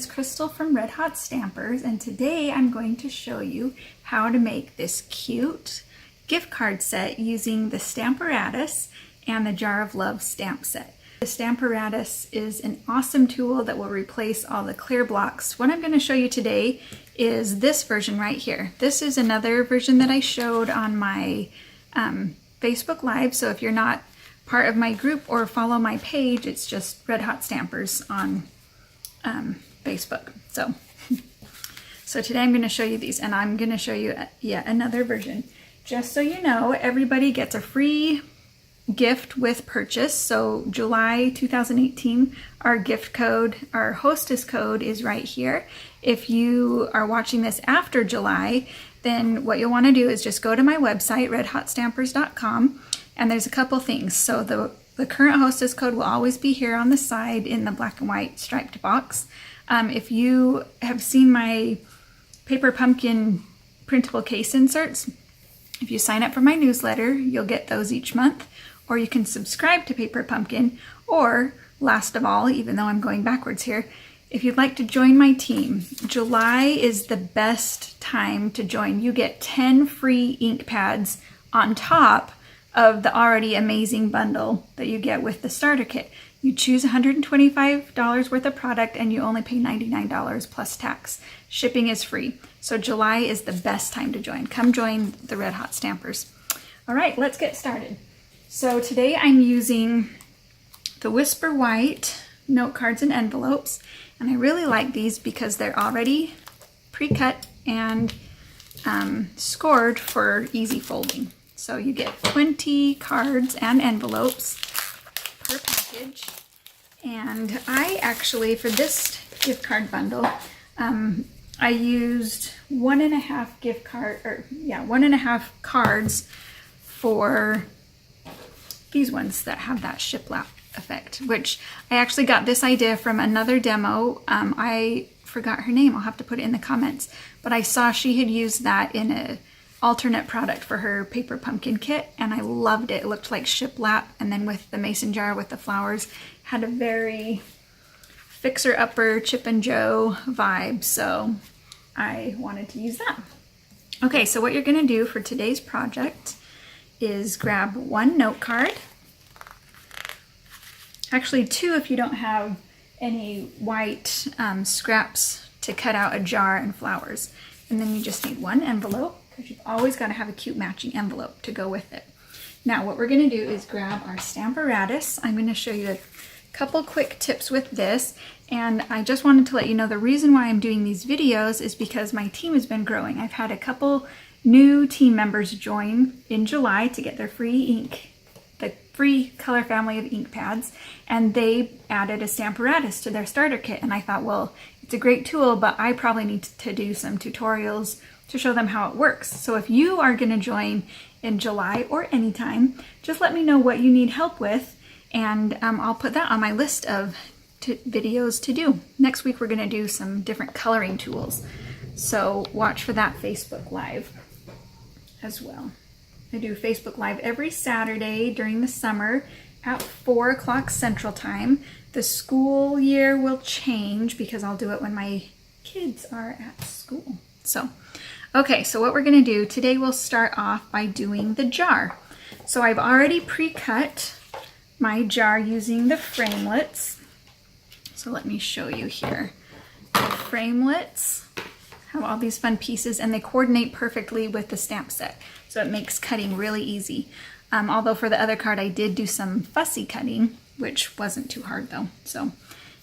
is Crystal from Red Hot Stampers, and today I'm going to show you how to make this cute gift card set using the Stamparatus and the Jar of Love stamp set. The Stamparatus is an awesome tool that will replace all the clear blocks. What I'm going to show you today is this version right here. This is another version that I showed on my Facebook Live, so if you're not part of my group or follow my page, it's just Red Hot Stampers on Facebook. So today I'm going to show you these, and I'm going to show you yet another version. Just so you know, everybody gets a free gift with purchase. So July 2018, our gift code, our hostess code is right here. If you are watching this after July, then what you'll want to do is just go to my website, redhotstampers.com, and there's a couple things. So the current hostess code will always be here on the side in the black and white striped box. If you have seen my paper pumpkin printable case inserts, if you sign up for my newsletter, you'll get those each month, or you can subscribe to Paper Pumpkin, or last of all, even though I'm going backwards here, if you'd like to join my team, July is the best time to join. You get 10 free ink pads on top of the already amazing bundle that you get with the starter kit. You choose $125 worth of product and you only pay $99 plus tax. Shipping is free. So July is the best time to join. Come join the Red Hot Stampers. All right, let's get started. So today I'm using the Whisper White note cards and envelopes, and I really like these because they're already pre-cut and scored for easy folding. So you get 20 cards and envelopes per package. And I actually, for this gift card bundle, I used 1.5 cards for these ones that have that shiplap effect, which I actually got this idea from another demo. I forgot her name. I'll have to put it in the comments, but I saw she had used that in a alternate product for her paper pumpkin kit, and I loved it. It looked like shiplap, and then with the mason jar with the flowers, had a very fixer-upper Chip and Jo vibe, so I wanted to use that. Okay, so what you're going to do for today's project is grab one note card, actually two if you don't have any white scraps to cut out a jar and flowers, and then you just need one envelope, because you've always got to have a cute matching envelope to go with it. Now what we're going to do is grab our Stamparatus. I'm going to show you a couple quick tips with this, and I just wanted to let you know the reason why I'm doing these videos is because my team has been growing. I've had a couple new team members join in July to get their free ink, the free color family of ink pads, and they added a Stamparatus to their starter kit, and I thought, well, it's a great tool, but I probably need to do some tutorials to show them how it works. So if you are going to join in July or anytime, just let me know what you need help with, and I'll put that on my list of videos to do. Next week we're going to do some different coloring tools, so watch for that Facebook Live as well. I do Facebook Live every Saturday during the summer at 4 o'clock Central Time. The school year will change because I'll do it when my kids are at school. Okay, so what we're going to do today, we'll start off by doing the jar. So I've already pre-cut my jar using the framelits. So let me show you here. The framelits have all these fun pieces, and they coordinate perfectly with the stamp set, so it makes cutting really easy. Although for the other card I did do some fussy cutting, which wasn't too hard though.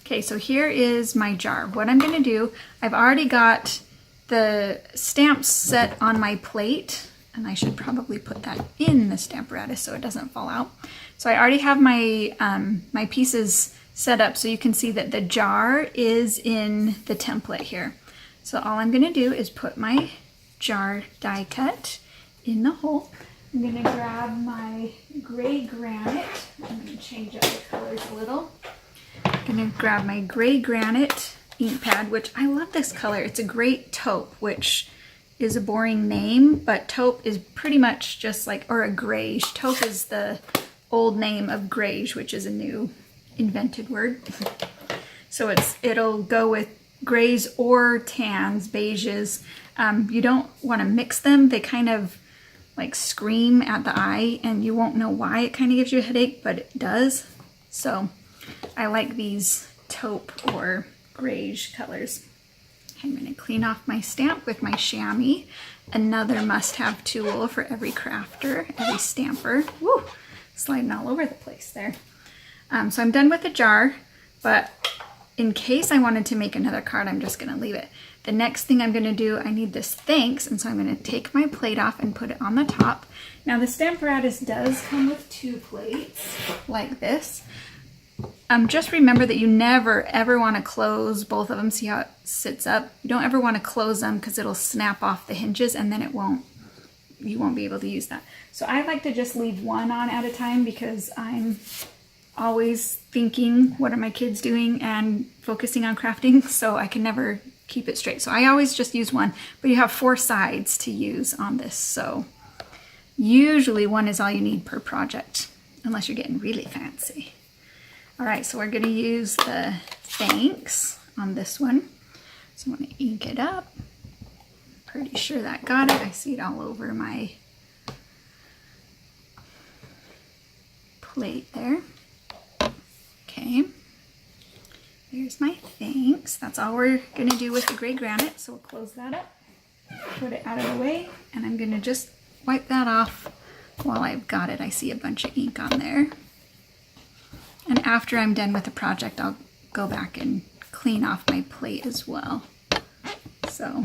Okay, so here is my jar. What I'm going to do, I've already got the stamps set on my plate, and I should probably put that in the Stamparatus so it doesn't fall out. So I already have my my pieces set up, so you can see that the jar is in the template here. So all I'm going to do is put my jar die cut in the hole. I'm going to grab my gray granite. I'm going to change up the colors a little. I'm going to grab my gray granite ink pad, which I love this color. It's a great taupe, which is a boring name, but taupe is pretty much just like, or a greige. Taupe is the old name of greige, which is a new invented word. So it'll go with grays or tans, beiges. You don't want to mix them. They kind of like scream at the eye and you won't know why. It kind of gives you a headache, but it does. So I like these taupe or grayish colors. I'm going to clean off my stamp with my chamois, another must-have tool for every crafter, every stamper. Woo, sliding all over the place there. So I'm done with the jar, but in case I wanted to make another card, I'm just going to leave it. The next thing I'm going to do, I need this thanks, and so I'm going to take my plate off and put it on the top. Now the Stamparatus does come with 2 plates like this. Just remember that you never ever want to close both of them. See how it sits up? You don't ever want to close them because it'll snap off the hinges and then you won't be able to use that. So I like to just leave one on at a time because I'm always thinking, what are my kids doing, and focusing on crafting, so I can never keep it straight. So I always just use one, but you have 4 sides to use on this. So usually one is all you need per project, unless you're getting really fancy. All right, so we're gonna use the thanks on this one. So I'm gonna ink it up. Pretty sure that got it. I see it all over my plate there. Okay, there's my thanks. That's all we're gonna do with the gray granite. So we'll close that up, put it out of the way, and I'm gonna just wipe that off while I've got it. I see a bunch of ink on there. And after I'm done with the project, I'll go back and clean off my plate as well. So,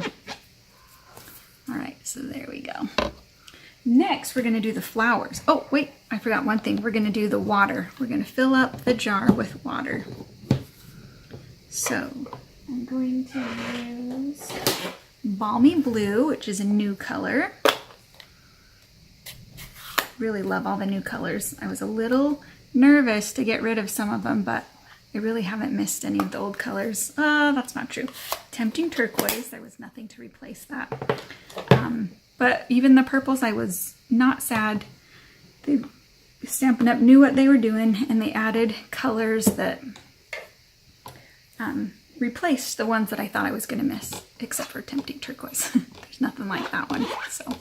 all right, so there we go. Next, we're gonna do the flowers. Oh, wait, I forgot one thing. We're gonna do the water. We're gonna fill up the jar with water. So, I'm going to use Balmy Blue, which is a new color. Really love all the new colors. I was a little nervous to get rid of some of them, but I really haven't missed any of the old colors. That's not true. Tempting Turquoise, there was nothing to replace that. But even the purples, I was not sad. Stampin' Up knew what they were doing, and they added colors that replaced the ones that I thought I was gonna miss, except for Tempting Turquoise. There's nothing like that one, so.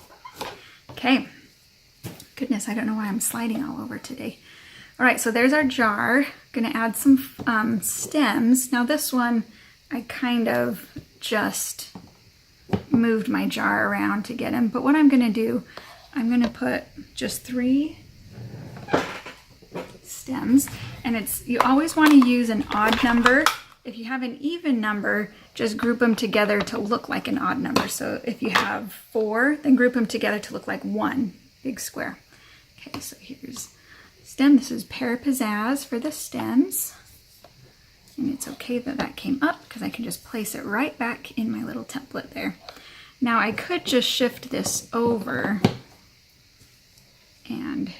Okay, goodness, I don't know why I'm sliding all over today. All right, so there's our jar. Gonna add some stems. Now this one, I kind of just moved my jar around to get them, but what I'm gonna do, I'm gonna put just 3 stems, and you always wanna use an odd number. If you have an even number, just group them together to look like an odd number. So if you have 4, then group them together to look like 1 big square. Okay, so here's stem. This is Pear Pizzazz for the stems. And it's okay that that came up because I can just place it right back in my little template there. Now I could just shift this over and,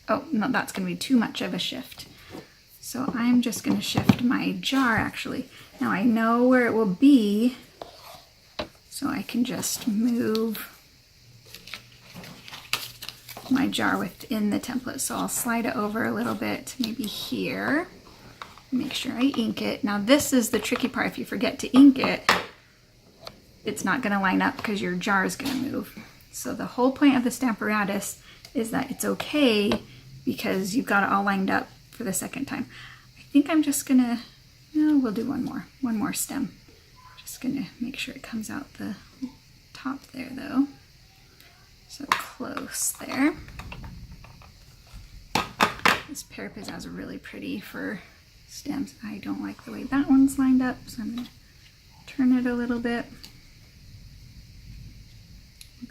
oh no, that's gonna be too much of a shift. So I'm just gonna shift my jar actually. Now I know where it will be, so I can just move my jar within the template. So I'll slide it over a little bit, maybe here. Make sure I ink it. Now this is the tricky part. If you forget to ink it, it's not gonna line up because your jar is gonna move. So the whole point of the Stamparatus is that it's okay because you've got it all lined up for the second time. I think I'm just gonna, no, we'll do one more stem. Just gonna make sure it comes out the top there though. So close there. This Pear Pizzazz is really pretty for stems. I don't like the way that one's lined up, so I'm gonna turn it a little bit.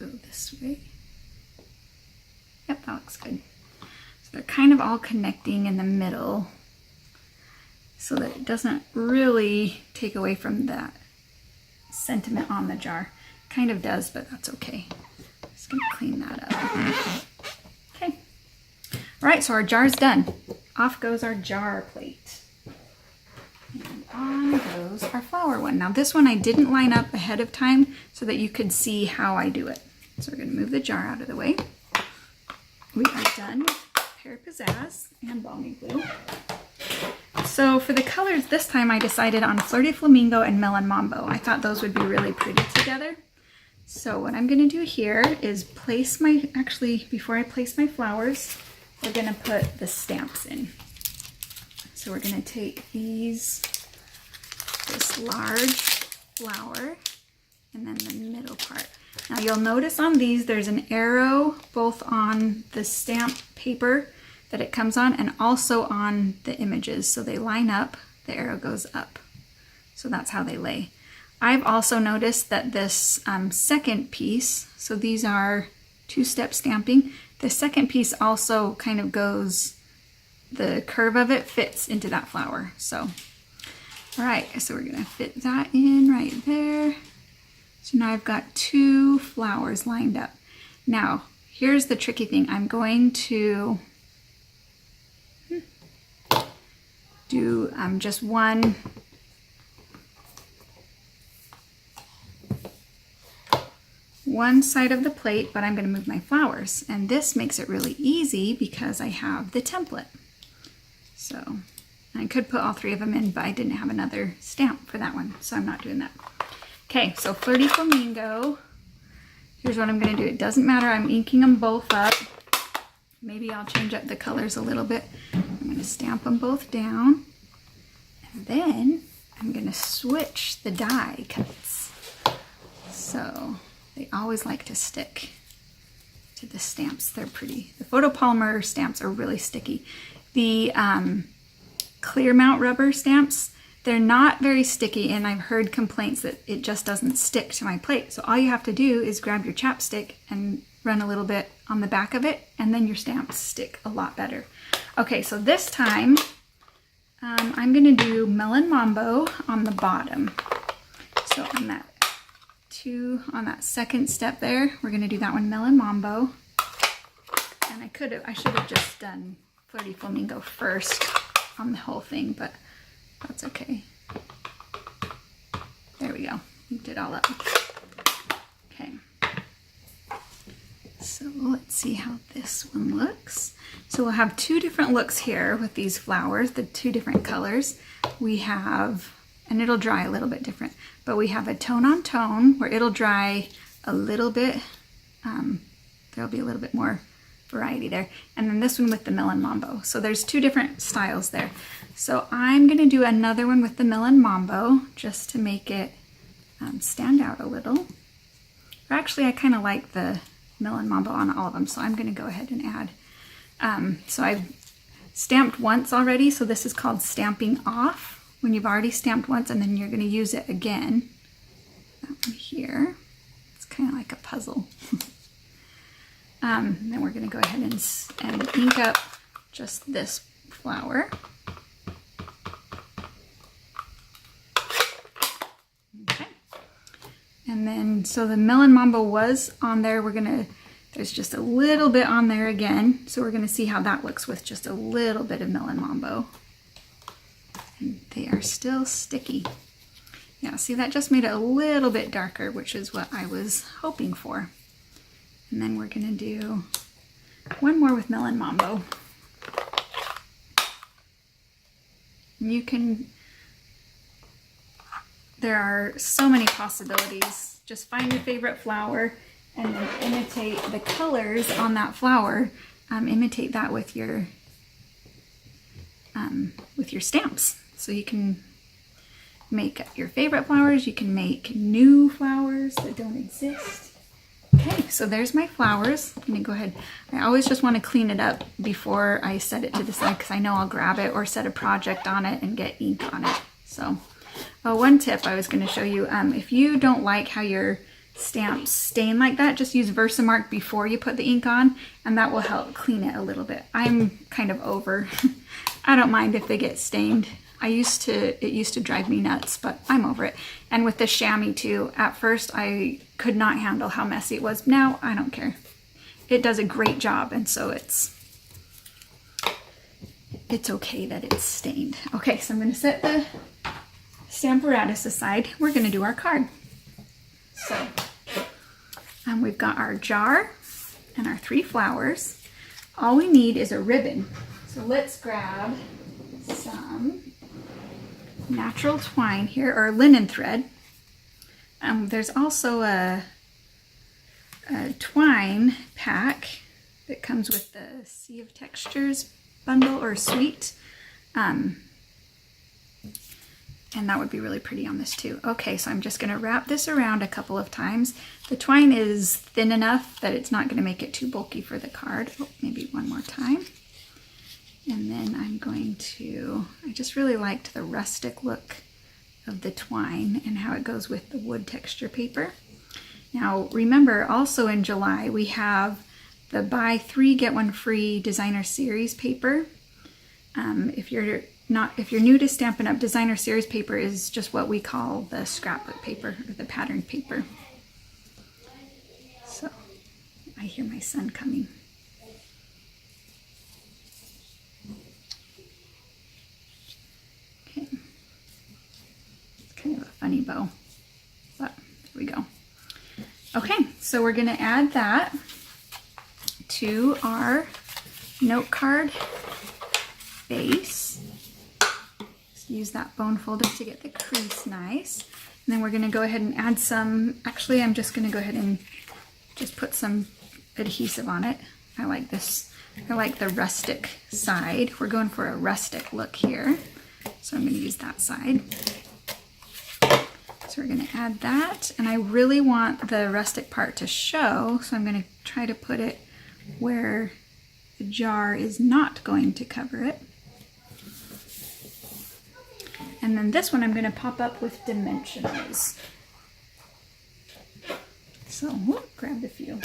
We'll go this way. Yep, that looks good. So they're kind of all connecting in the middle so that it doesn't really take away from that sentiment on the jar. Kind of does, but that's okay. Just gonna clean that up. Okay. All right, so our jar's done. Off goes our jar plate. And on goes our flower one. Now this one I didn't line up ahead of time so that you could see how I do it. So we're gonna move the jar out of the way. We are done with Pear Pizzazz and Balmy Blue. So for the colors this time I decided on Flirty Flamingo and Melon Mambo. I thought those would be really pretty together. So what I'm gonna do here is place my, actually before I place my flowers, we're gonna put the stamps in. So we're gonna take this large flower and then the middle part. Now you'll notice on these there's an arrow both on the stamp paper that it comes on and also on the images. So they line up, the arrow goes up. So that's how they lay. I've also noticed that this second piece, so these are two-step stamping, the second piece also kind of goes, the curve of it fits into that flower. So, all right, so we're gonna fit that in right there. So now I've got two flowers lined up. Now, here's the tricky thing. I'm going to do just one side of the plate, but I'm going to move my flowers. And this makes it really easy because I have the template. So I could put all three of them in, but I didn't have another stamp for that one, so I'm not doing that. Okay, so Flirty Flamingo, here's what I'm going to do. It doesn't matter, I'm inking them both up. Maybe I'll change up the colors a little bit. I'm going to stamp them both down, and then I'm going to switch the die cuts. So they always like to stick to the stamps. They're pretty. The photopolymer stamps are really sticky. The clear mount rubber stamps, they're not very sticky, and I've heard complaints that it just doesn't stick to my plate. So all you have to do is grab your chapstick and run a little bit on the back of it, and then your stamps stick a lot better. Okay, so this time I'm gonna do Melon Mambo on the bottom. So on that second step there, we're gonna do that one, Melon Mambo. And I should have just done Flirty Flamingo first on the whole thing, but that's okay. There we go, linked it all up. Okay. So let's see how this one looks. So we'll have two different looks here with these flowers, the two different colors. We have, and it'll dry a little bit different, but we have a tone on tone where it'll dry a little bit. There'll be a little bit more variety there. And then this one with the Melon Mambo. So there's two different styles there. So I'm gonna do another one with the Melon Mambo just to make it stand out a little. Or actually, I kind of like the Melon Mambo on all of them, so I'm gonna go ahead and add. So I've stamped once already, so this is called stamping off, when you've already stamped once and then you're gonna use it again. That one here, it's kind of like a puzzle. Then we're gonna go ahead and ink up just this flower. Okay. And then, so the Melon Mambo was on there. There's just a little bit on there again. So we're gonna see how that looks with just a little bit of Melon Mambo. And they are still sticky. Yeah, see, that just made it a little bit darker, which is what I was hoping for. And then we're gonna do one more with Melon Mambo. There are so many possibilities. Just find your favorite flower and then imitate the colors on that flower. Imitate that with your stamps. So you can make your favorite flowers, you can make new flowers that don't exist. Okay, so there's my flowers. I'm gonna go ahead. I always just want to clean it up before I set it to the side because I know I'll grab it or set a project on it and get ink on it. So, one tip I was going to show you, if you don't like how your stamps stain like that, just use Versamark before you put the ink on, and that will help clean it a little bit. I'm kind of over. I don't mind if they get stained. It used to drive me nuts, but I'm over it. And with the chamois too, at first I could not handle how messy it was. Now I don't care. It does a great job, and so it's okay that it's stained. Okay, so I'm gonna set the Stamparatus aside. We're gonna do our card. So we've got our jar and our 3 flowers. All we need is a ribbon. So let's grab some natural twine here, or linen thread. There's also a twine pack that comes with the Sea of Textures bundle or suite. And that would be really pretty on this too. Okay, so I'm just going to wrap this around a couple of times. The twine is thin enough that it's not going to make it too bulky for the card. Oh, maybe one more time. And then I'm going to, I just really liked the rustic look of the twine and how it goes with the wood texture paper. Now remember, also in July we have the buy 3 get 1 free designer series paper. If you're new to Stampin' Up, designer series paper is just what we call the scrapbook paper or the pattern paper. So I hear my son coming. Okay, it's kind of a funny bow, but there we go. Okay, so we're going to add that to our note card base. Just use that bone folder to get the crease nice. And then we're going to go ahead and add some, actually I'm just going to go ahead and just put some adhesive on it. I like this, I like the rustic side. We're going for a rustic look here. So I'm going to use that side. So we're going to add that, and I really want the rustic part to show, so I'm going to try to put it where the jar is not going to cover it. And then this one I'm going to pop up with dimensionals. So whoop, grabbed a few.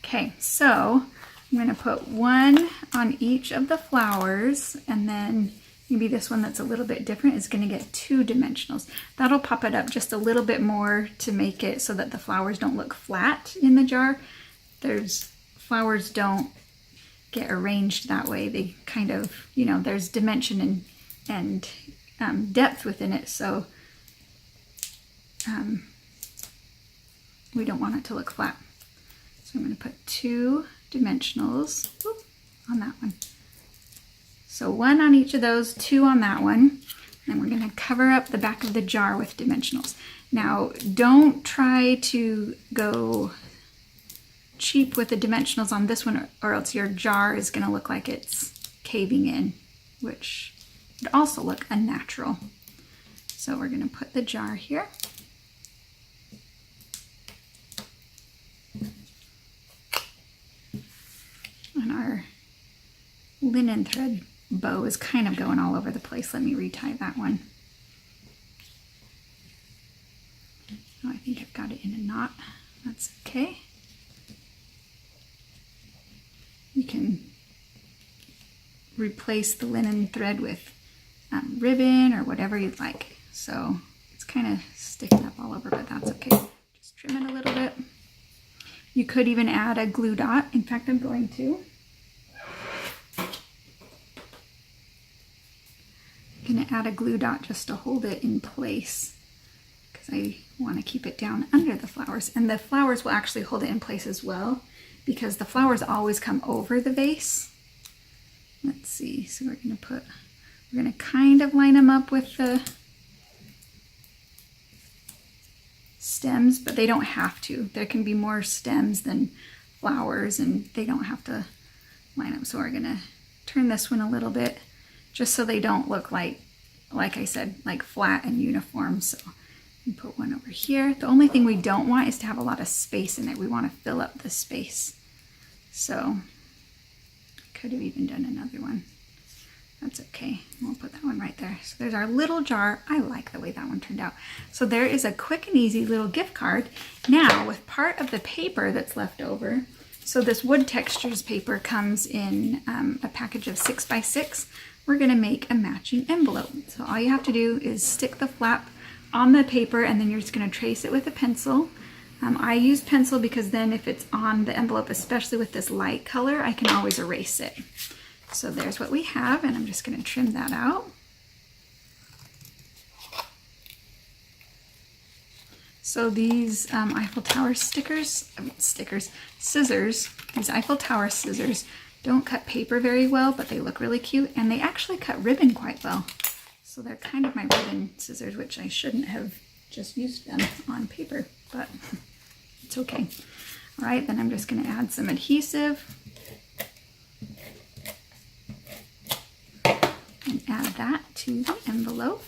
Okay, so I'm going to put one on each of the flowers, and then maybe this one that's a little bit different is going to get 2 dimensionals. That'll pop it up just a little bit more to make it so that the flowers don't look flat in the jar. Flowers don't get arranged that way. They kind of, you know, there's dimension and depth within it, so we don't want it to look flat. So I'm going to put 2 dimensionals on that one. So 1 on each of those, 2 on that one, and we're going to cover up the back of the jar with dimensionals. Now, don't try to go cheap with the dimensionals on this one, or else your jar is going to look like it's caving in, which would also look unnatural. So we're going to put the jar here. And our linen thread bow is kind of going all over the place. Let me retie that one. Oh, I think I've got it in a knot. That's okay. You can replace the linen thread with ribbon or whatever you'd like. So it's kind of sticking up all over, but that's okay. Just trim it a little bit. You could even add a glue dot. In fact, I'm going to. I'm going to add a glue dot just to hold it in place because I want to keep it down under the flowers. And the flowers will actually hold it in place as well because the flowers always come over the vase. Let's see, so we're going to kind of line them up with the stems, but they don't have to. There can be more stems than flowers and they don't have to line up. So we're going to turn this one a little bit just so they don't look like I said, like flat and uniform. So you put one over here. The only thing we don't want is to have a lot of space in it. We want to fill up the space. So I could have even done another one. That's okay. We'll put that one right there. So there's our little jar. I like the way that one turned out. So there is a quick and easy little gift card. Now with part of the paper that's left over, so this wood textures paper comes in a package of 6x6. We're going to make a matching envelope. So all you have to do is stick the flap on the paper and then you're just going to trace it with a pencil. I use pencil because then if it's on the envelope, especially with this light color, I can always erase it. So there's what we have, and I'm just going to trim that out. So these Eiffel Tower scissors, these Eiffel Tower scissors don't cut paper very well, but they look really cute, and they actually cut ribbon quite well. So they're kind of my ribbon scissors, which I shouldn't have just used them on paper, but it's okay. All right, then I'm just going to add some adhesive and add that to the envelope.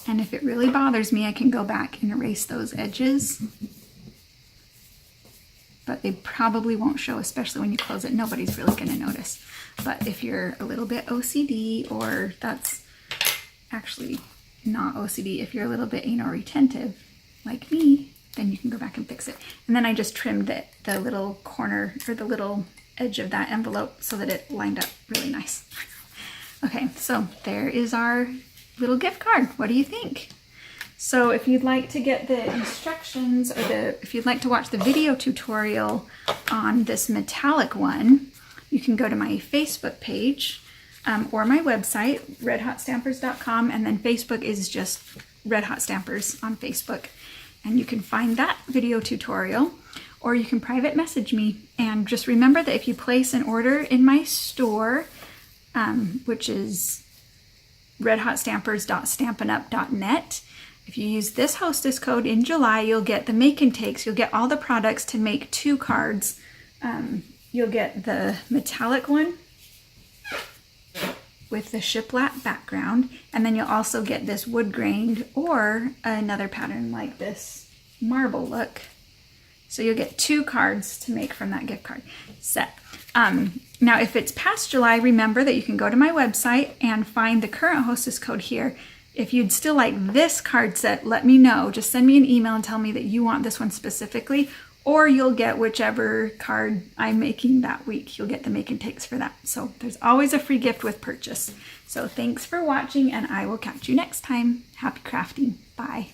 And if it really bothers me, I can go back and erase those edges. But they probably won't show, especially when you close it. Nobody's really going to notice. But if you're a little bit OCD, or that's actually not OCD, if you're a little bit anal retentive, like me, then you can go back and fix it. And then I just trimmed the little corner, or the little edge of that envelope so that it lined up really nice. Okay, so there is our little gift card. What do you think? So if you'd like to get the instructions, or if you'd like to watch the video tutorial on this metallic one, you can go to my Facebook page or my website, redhotstampers.com, and then Facebook is just Red Hot Stampers on Facebook. And you can find that video tutorial, or you can private message me. And just remember that if you place an order in my store, which is redhotstampers.stampinup.net. If you use this hostess code in July, you'll get the make and takes. You'll get all the products to make 2 cards. You'll get the metallic one with the shiplap background, and then you'll also get this wood grained or another pattern like this marble look. So you'll get 2 cards to make from that gift card set. Now, if it's past July, remember that you can go to my website and find the current hostess code here. If you'd still like this card set, let me know. Just send me an email and tell me that you want this one specifically, or you'll get whichever card I'm making that week. You'll get the make and takes for that. So there's always a free gift with purchase. So thanks for watching, and I will catch you next time. Happy crafting. Bye.